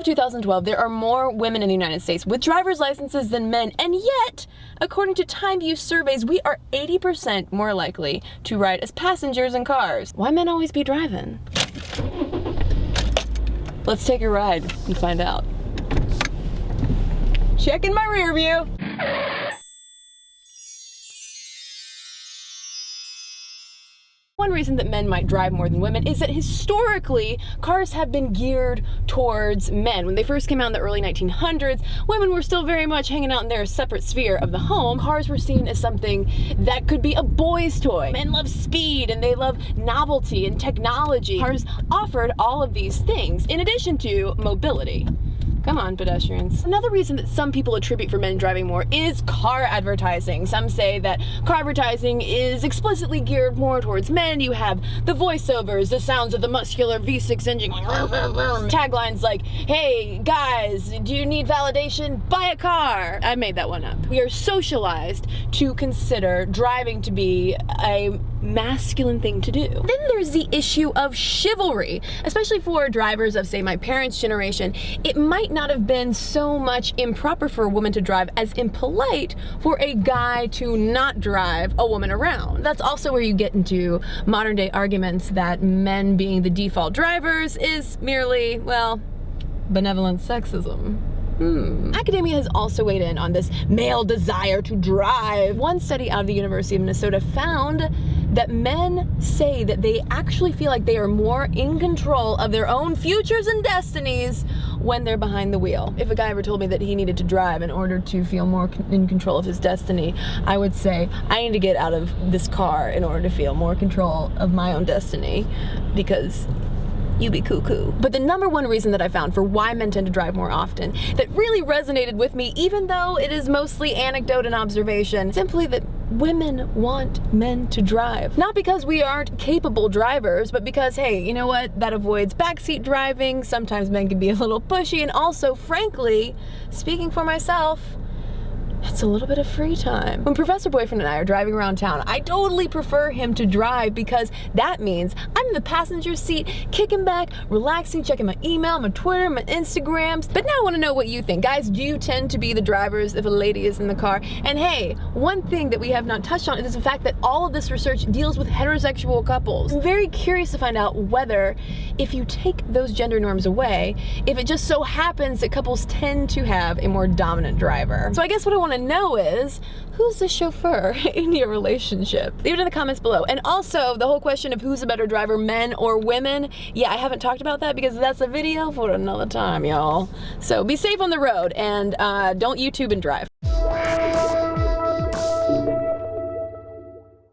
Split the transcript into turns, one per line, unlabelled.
of 2012, there are more women in the United States with driver's licenses than men, and yet, according to time use surveys, we are 80% more likely to ride as passengers in cars. Why men always be driving? Let's take a ride and find out. Checking my rear view. One reason that men might drive more than women is that historically, cars have been geared towards men. When they first came out in the early 1900s, women were still very much hanging out in their separate sphere of the home. Cars were seen as something that could be a boy's toy. Men love speed and they love novelty and technology. Cars offered all of these things in addition to mobility. Come on, pedestrians. Another reason that some people attribute for men driving more is car advertising. Some say that car advertising is explicitly geared more towards men. You have the voiceovers, the sounds of the muscular V6 engine, taglines like, hey guys, do you need validation? Buy a car. I made that one up. We are socialized to consider driving to be a masculine thing to do. Then there's the issue of chivalry, especially for drivers of, say, my parents' generation. It might not have been so much improper for a woman to drive as impolite for a guy to not drive a woman around. That's also where you get into modern day arguments that men being the default drivers is merely, well, benevolent sexism. Academia has also weighed in on this male desire to drive. One study out of the University of Minnesota found that men say that they actually feel like they are more in control of their own futures and destinies when they're behind the wheel. If a guy ever told me that he needed to drive in order to feel more in control of his destiny, I would say, I need to get out of this car in order to feel more control of my own destiny, because you be cuckoo. But the number one reason that I found for why men tend to drive more often that really resonated with me, even though it is mostly anecdote and observation, simply that women want men to drive. Not because we aren't capable drivers, but because, hey, you know what? That avoids backseat driving. Sometimes men can be a little pushy, and also, frankly, speaking for myself, it's a little bit of free time. When Professor Boyfriend and I are driving around town, I totally prefer him to drive because that means I'm in the passenger seat, kicking back, relaxing, checking my email, my Twitter, my Instagrams. But now I want to know what you think. Guys, do you tend to be the drivers if a lady is in the car? And hey, one thing that we have not touched on is the fact that all of this research deals with heterosexual couples. I'm very curious to find out whether, if you take those gender norms away, if it just so happens that couples tend to have a more dominant driver. So I guess what I want to know is, who's the chauffeur in your relationship? Leave it in the comments below. And also, the whole question of who's a better driver, men or women, yeah, I haven't talked about that because that's a video for another time, y'all. So be safe on the road and don't YouTube and drive.